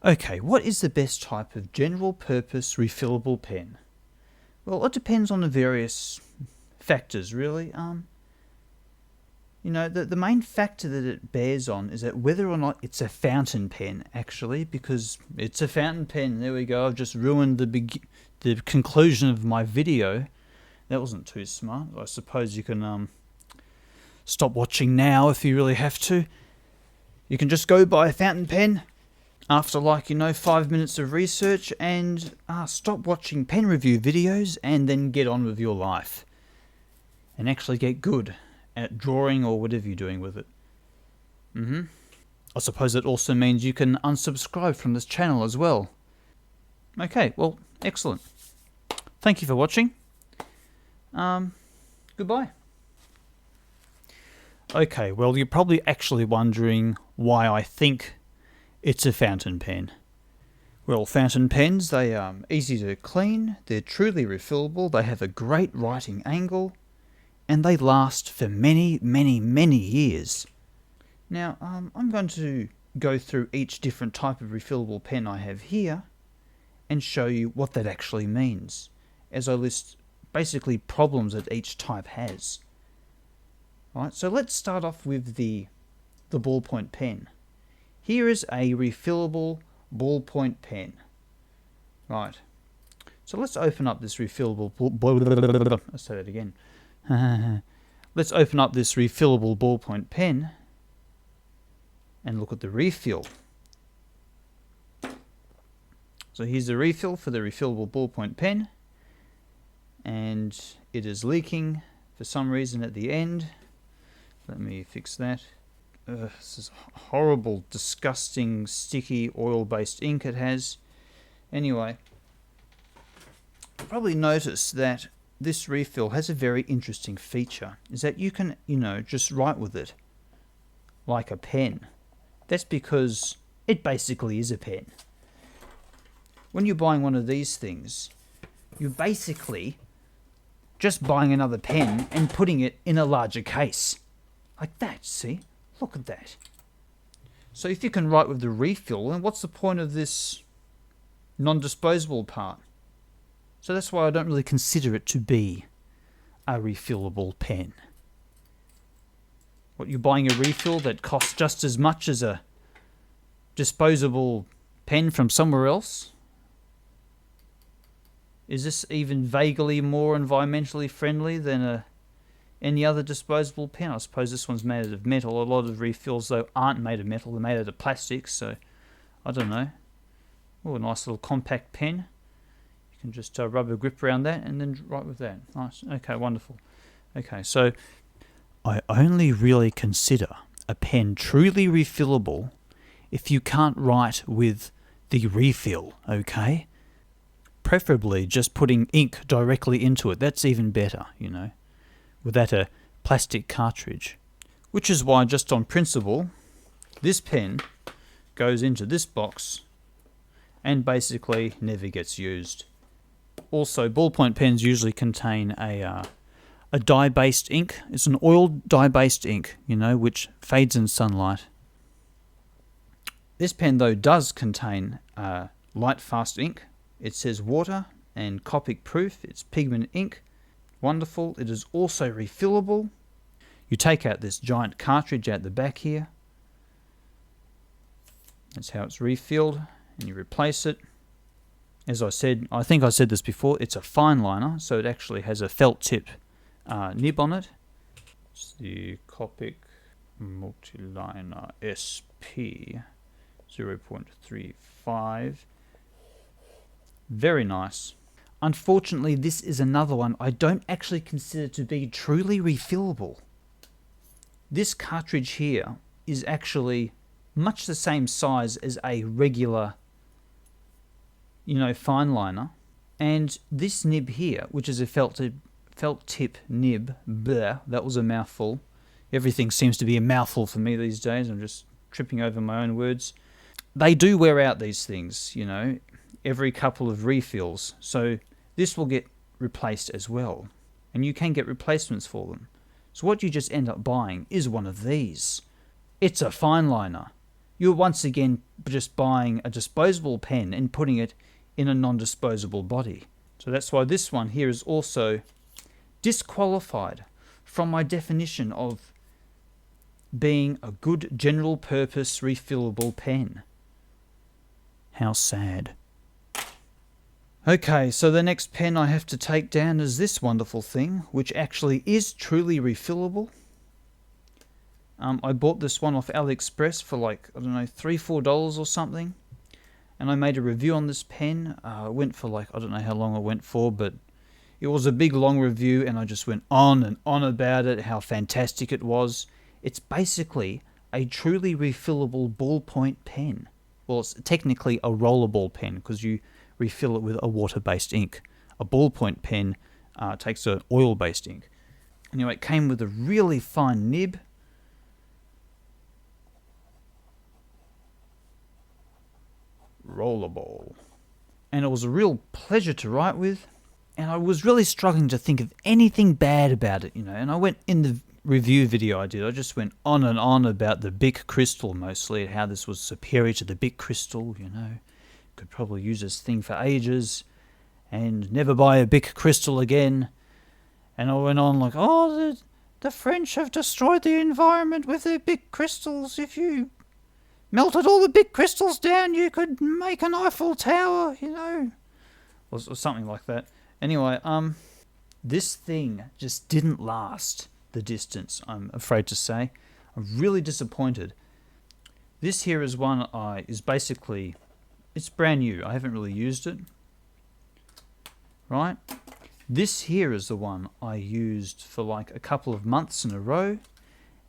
Okay, what is the best type of general purpose refillable pen? Well, it depends on the various factors, really. The main factor that it bears on is that whether or not it's a fountain pen, actually, because it's a fountain pen. There we go. I've just ruined the conclusion of my video. That wasn't too smart. I suppose you can stop watching now if you really have to. You can just go buy a fountain pen after 5 minutes of research and stop watching pen review videos and then get on with your life and actually get good at drawing or whatever you're doing with it. I suppose it also means you can unsubscribe from this channel as well. Okay, well, excellent. Thank you for watching. Goodbye. Okay, well, you're probably actually wondering why I think it's a fountain pen. Well, fountain pens, they are easy to clean, they're truly refillable, they have a great writing angle, and they last for many, many, many years. Now, I'm going to go through each different type of refillable pen I have here and show you what that actually means, as I list basically problems that each type has. Alright, so let's start off with the ballpoint pen. Here is a refillable ballpoint pen. Right. So let's open up this refillable let's say that again. Let's open up this refillable ballpoint pen and look at the refill. So here's the refill for the refillable ballpoint pen, and it is leaking for some reason at the end. Let me fix that. This is horrible, disgusting, sticky, oil-based ink it has. Anyway, you probably noticed that this refill has a very interesting feature, is that you can, just write with it like a pen. That's because it basically is a pen. When you're buying one of these things, you're basically just buying another pen and putting it in a larger case. Like that, see? Look at that. So if you can write with the refill, then what's the point of this non-disposable part? So that's why I don't really consider it to be a refillable pen. What, you're buying a refill that costs just as much as a disposable pen from somewhere else? Is this even vaguely more environmentally friendly than any other disposable pen? I suppose this one's made out of metal. A lot of refills, though, aren't made of metal. They're made out of plastic, so I don't know. Oh, a nice little compact pen. You can just rub a grip around that and then write with that. Nice. Okay, wonderful. Okay, so I only really consider a pen truly refillable if you can't write with the refill, okay? Preferably just putting ink directly into it. That's even better, without a plastic cartridge. Which is why, just on principle, this pen goes into this box and basically never gets used. Also, ballpoint pens usually contain a dye-based ink. It's an oil dye-based ink, which fades in sunlight. This pen, though, does contain light fast ink. It says water and Copic proof. It's pigment ink. Wonderful. It is also refillable. You take out this giant cartridge out the back here. That's how it's refilled, and you replace it. As I said, I think I said this before, it's a fine liner, so it actually has a felt tip nib on it. It's the Copic Multiliner SP 0.35. Very nice. Unfortunately, this is another one I don't actually consider to be truly refillable. This cartridge here is actually much the same size as a regular, fine liner. And this nib here, which is a felt tip nib, bleh, that was a mouthful. Everything seems to be a mouthful for me these days. I'm just tripping over my own words. They do wear out, these things, every couple of refills. So this will get replaced as well. And you can get replacements for them. So what you just end up buying is one of these. It's a fine liner. you're once again just buying a disposable pen and putting it in a non-disposable body. So that's why this one here is also disqualified from my definition of being a good general purpose refillable pen. How sad. Okay, so the next pen I have to take down is this wonderful thing, which actually is truly refillable. I bought this one off AliExpress for like, I don't know, $3-4 or something. And I made a review on this pen. It went for like, I don't know how long it went for, but it was a big long review and I just went on and on about it, how fantastic it was. It's basically a truly refillable ballpoint pen. Well, it's technically a rollerball pen because you refill it with a water-based ink. A ballpoint pen takes an oil-based ink. Anyway, it came with a really fine nib. Rollerball. And it was a real pleasure to write with. And I was really struggling to think of anything bad about it, And I went in the review video I did, I just went on and on about the Bic Crystal mostly, how this was superior to the Bic Crystal, Could probably use this thing for ages and never buy a Bic Crystal again. And I went on like, oh, the French have destroyed the environment with their Bic Crystals. If you melted all the Bic Crystals down, you could make an Eiffel Tower, Or something like that. Anyway, this thing just didn't last the distance, I'm afraid to say. I'm really disappointed. This here is one is basically, it's brand new. I haven't really used it. Right? This here is the one I used for like a couple of months in a row.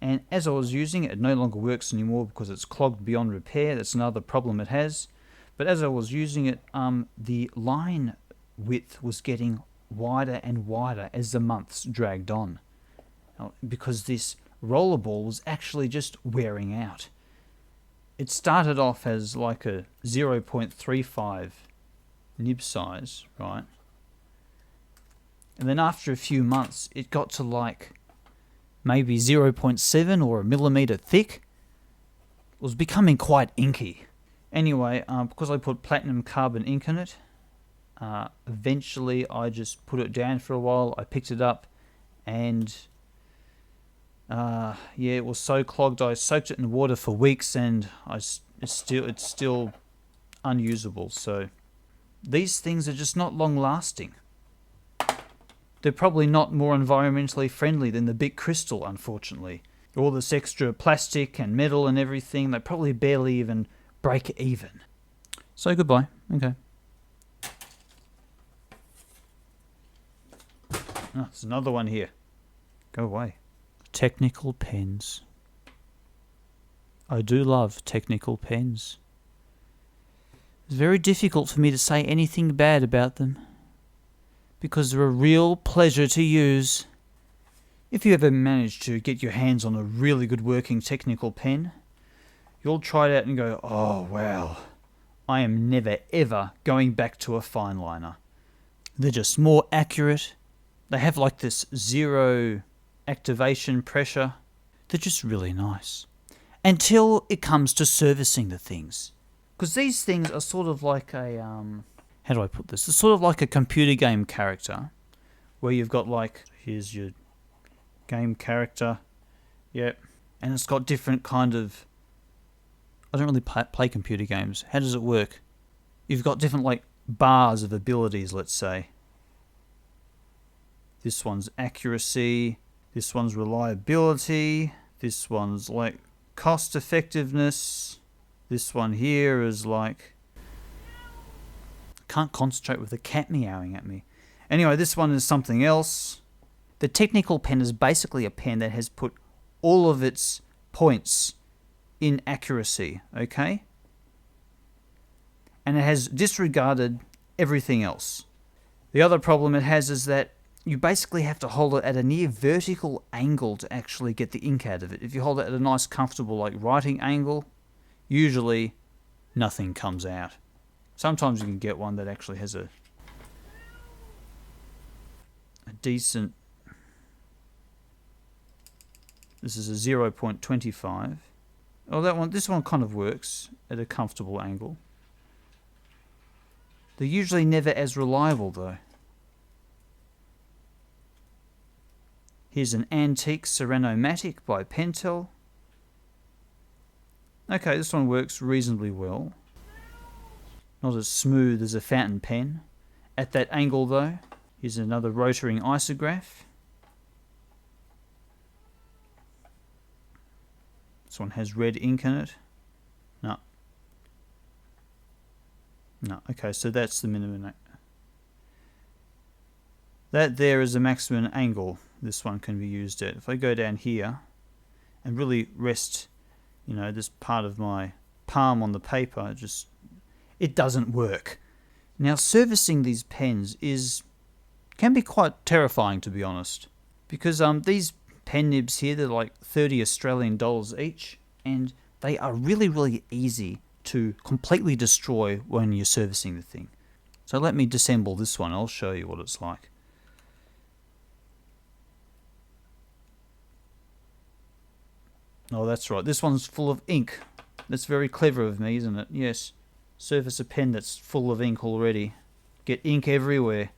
And as I was using it, it no longer works anymore because it's clogged beyond repair. That's another problem it has. But as I was using it, the line width was getting wider and wider as the months dragged on. Because this rollerball was actually just wearing out. It started off as like a 0.35 nib size, right? And then after a few months, it got to like maybe 0.7 or a millimeter thick. It was becoming quite inky. Anyway, because I put platinum carbon ink in it, eventually I just put it down for a while. I picked it up and it was so clogged I soaked it in water for weeks and it's still unusable. So these things are just not long lasting. They're probably not more environmentally friendly than the Bic Crystal, unfortunately. All this extra plastic and metal and everything, they probably barely even break even. So goodbye. Okay. Oh, there's another one here. Go away. Technical pens. I do love technical pens. It's very difficult for me to say anything bad about them, because they're a real pleasure to use. If you ever manage to get your hands on a really good working technical pen, you'll try it out and go, oh wow, I am never ever going back to a fine liner. They're just more accurate. They have like this zero activation pressure. They're just really nice. Until it comes to servicing the things. Because these things are sort of like a, how do I put this? It's sort of like a computer game character, where you've got like, here's your game character, yep, and it's got different kind of, I don't really play computer games. How does it work? You've got different like bars of abilities, let's say. This one's accuracy, this one's reliability, this one's like cost effectiveness, this one here is like, can't concentrate with the cat meowing at me. Anyway, this one is something else. The technical pen is basically a pen that has put all of its points in accuracy, okay? And it has disregarded everything else. The other problem it has is that you basically have to hold it at a near vertical angle to actually get the ink out of it. If you hold it at a nice comfortable like writing angle, usually nothing comes out. Sometimes you can get one that actually has a decent, this is a 0.25. Oh, this one kind of works at a comfortable angle. They're usually never as reliable though. Here's an antique Serrano-matic by Pentel. Okay, this one works reasonably well. Not as smooth as a fountain pen. At that angle though. Here's another rotating isograph. This one has red ink in it. No. No, okay, so that's the minimum. That there is the maximum angle this one can be used at. If I go down here and really rest, you know, this part of my palm on the paper, it doesn't work. Now, servicing these pens can be quite terrifying, to be honest, because these pen nibs here, they're like 30 Australian dollars each, and they are really, really easy to completely destroy when you're servicing the thing. So let me disassemble this one. I'll show you what it's like. Oh, that's right. This one's full of ink. That's very clever of me, isn't it? Yes. Surface a pen that's full of ink already. Get ink everywhere.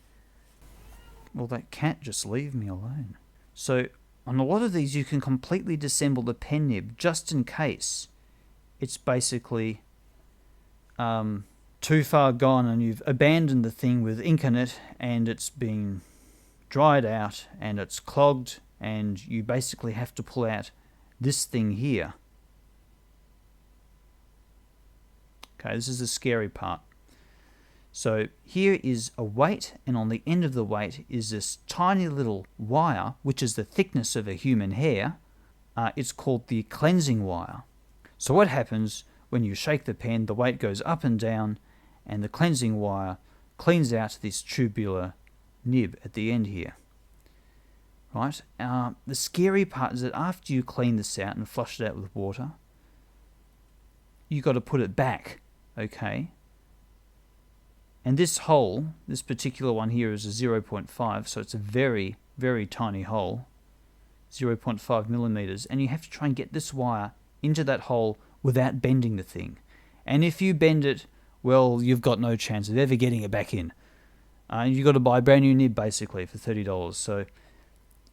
Well, that cat just leave me alone. So, on a lot of these, you can completely disassemble the pen nib just in case it's basically too far gone and you've abandoned the thing with ink in it and it's been dried out and it's clogged and you basically have to pull out this thing here. Okay, this is the scary part. So here is a weight, and on the end of the weight is this tiny little wire, which is the thickness of a human hair. It's called the cleansing wire. So what happens when you shake the pen, the weight goes up and down, and the cleansing wire cleans out this tubular nib at the end here. Right? The scary part is that after you clean this out and flush it out with water, you've got to put it back, okay? And this hole, this particular one here is a 0.5, so it's a very, very tiny hole, 0.5 millimeters, and you have to try and get this wire into that hole without bending the thing. And if you bend it, well, you've got no chance of ever getting it back in. You've got to buy a brand new nib, basically, for $30. So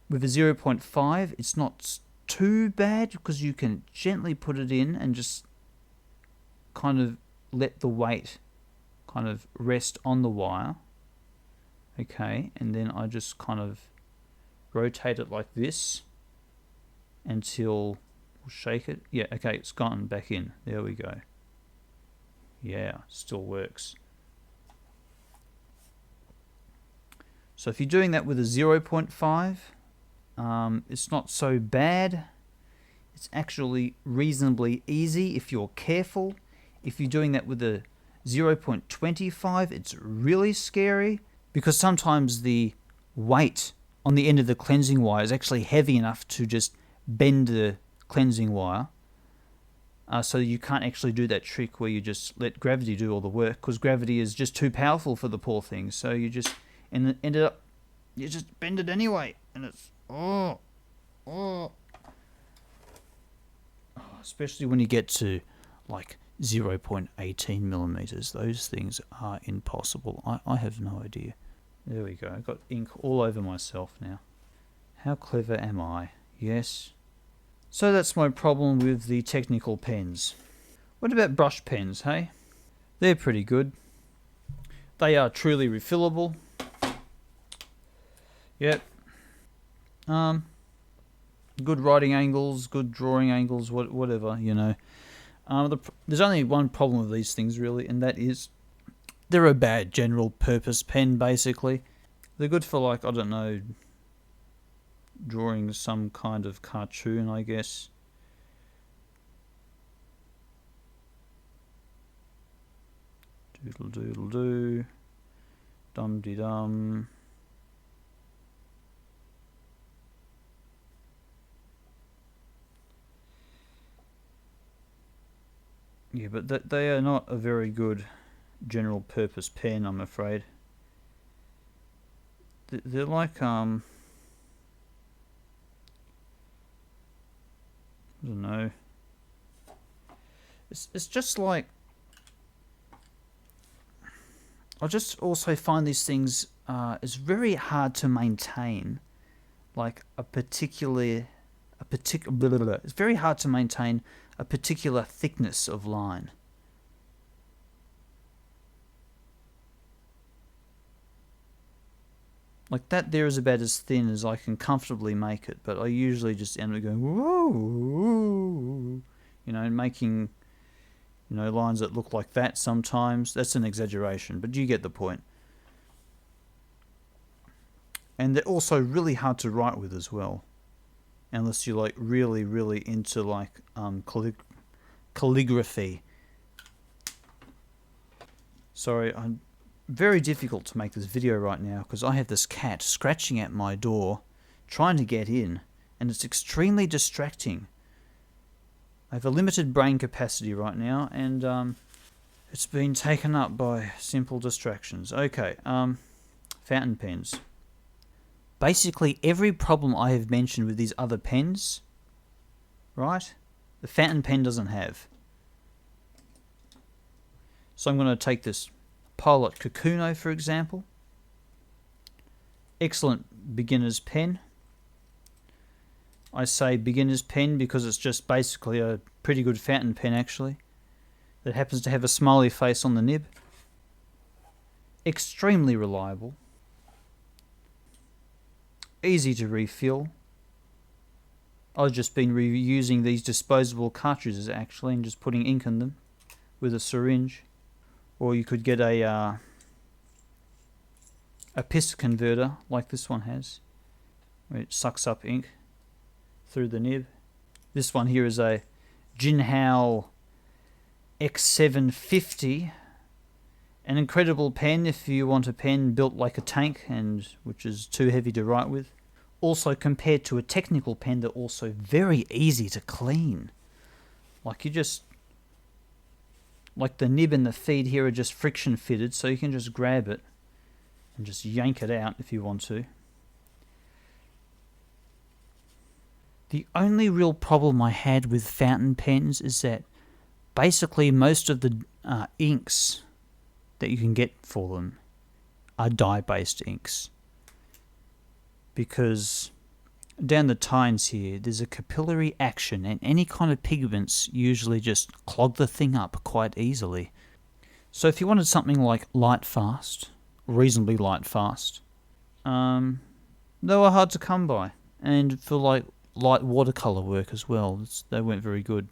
with a 0.5, it's not too bad because you can gently put it in and just kind of let the weight kind of rest on the wire. Okay, and then I just kind of rotate it like this until we'll shake it. Yeah, okay, it's gone back in. There we go. Yeah, still works. So if you're doing that with a 0.5, it's not so bad. It's actually reasonably easy if you're careful. If you're doing that with a 0.25, it's really scary because sometimes the weight on the end of the cleansing wire is actually heavy enough to just bend the cleansing wire. So you can't actually do that trick where you just let gravity do all the work because gravity is just too powerful for the poor thing. So you just you just bend it anyway, and it's especially when you get to like 0.18 millimeters. Those things are impossible. I have no idea. There we go. I've got ink all over myself now. How clever am I? Yes. So that's my problem with the technical pens. What about brush pens, hey? They're pretty good. They are truly refillable. Yep. Good writing angles, good drawing angles, whatever, you know. There's only one problem with these things, really, and that is they're a bad general purpose pen, basically. They're good for, like, I don't know, drawing some kind of cartoon, I guess. Doodle doodle doo. Dum de dum. Yeah, but they are not a very good general purpose pen, I'm afraid. They're like, I don't know. It's just like, I just also find these things is very hard to maintain, like it's very hard to maintain a particular thickness of line. Like that there is about as thin as I can comfortably make it, but I usually just end up going, whoa, you know, making, you know, lines that look like that sometimes. That's an exaggeration, but you get the point. And they're also really hard to write with as well, unless you're like really, really into like calligraphy. Sorry, I'm very difficult to make this video right now because I have this cat scratching at my door, trying to get in, and it's extremely distracting. I have a limited brain capacity right now, and it's been taken up by simple distractions. Okay, fountain pens. Basically, every problem I have mentioned with these other pens, right, the fountain pen doesn't have. So I'm going to take this Pilot Kakuno, for example. Excellent beginner's pen. I say beginner's pen because it's just basically a pretty good fountain pen, actually. That happens to have a smiley face on the nib. Extremely reliable. Easy to refill. I've just been reusing these disposable cartridges actually and just putting ink in them with a syringe. Or you could get a PIS converter like this one has, where it sucks up ink through the nib. This one here is a Jinhao X750. An incredible pen if you want a pen built like a tank and which is too heavy to write with. Also compared to a technical pen, they're also very easy to clean. Like you just, like the nib and the feed here are just friction fitted, so you can just grab it and just yank it out if you want to. The only real problem I had with fountain pens is that basically most of the inks that you can get for them are dye-based inks. Because down the tines here, there's a capillary action, and any kind of pigments usually just clog the thing up quite easily. So if you wanted something like light fast, reasonably light fast, they were hard to come by. And for like light watercolor work as well, they weren't very good.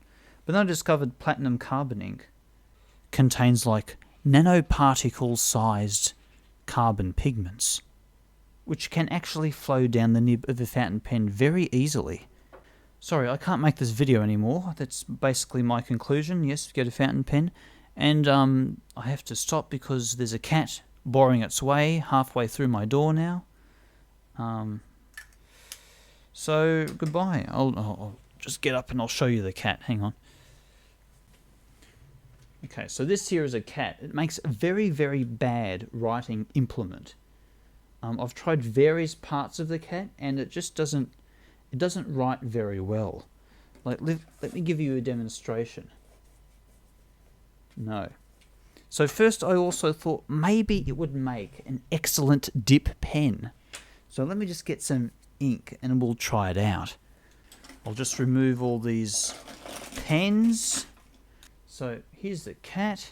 But then I discovered platinum carbon ink contains like nanoparticle-sized carbon pigments, which can actually flow down the nib of a fountain pen very easily. Sorry, I can't make this video anymore. That's basically my conclusion. Yes, get a fountain pen. And I have to stop because there's a cat boring its way halfway through my door now. So, goodbye. I'll just get up and I'll show you the cat. Hang on. Okay, so this here is a cat. It makes a very, very bad writing implement. I've tried various parts of the cat, and it just doesn't write very well. Like, let me give you a demonstration. No. So first I also thought maybe it would make an excellent dip pen. So let me just get some ink and we'll try it out. I'll just remove all these pens. So here's the cat.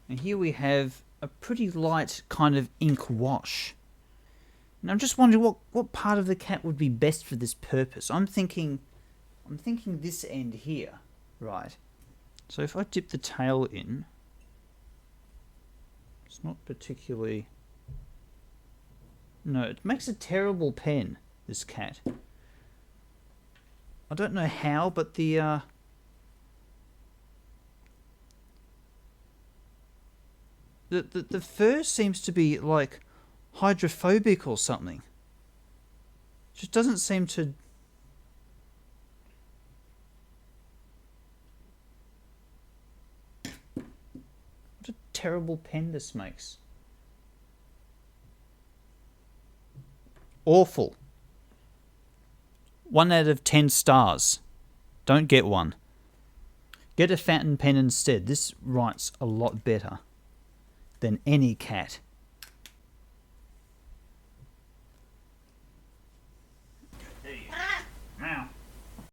And here we have a pretty light kind of ink wash. And I'm just wondering what part of the cat would be best for this purpose. I'm thinking this end here, right? So if I dip the tail in, it's not particularly... No, it makes a terrible pen, this cat. I don't know how, but the fur seems to be like hydrophobic or something. It just doesn't seem to... What a terrible pen this makes. Awful. 1 out of 10 stars. Don't get one. Get a fountain pen instead. This writes a lot better than any cat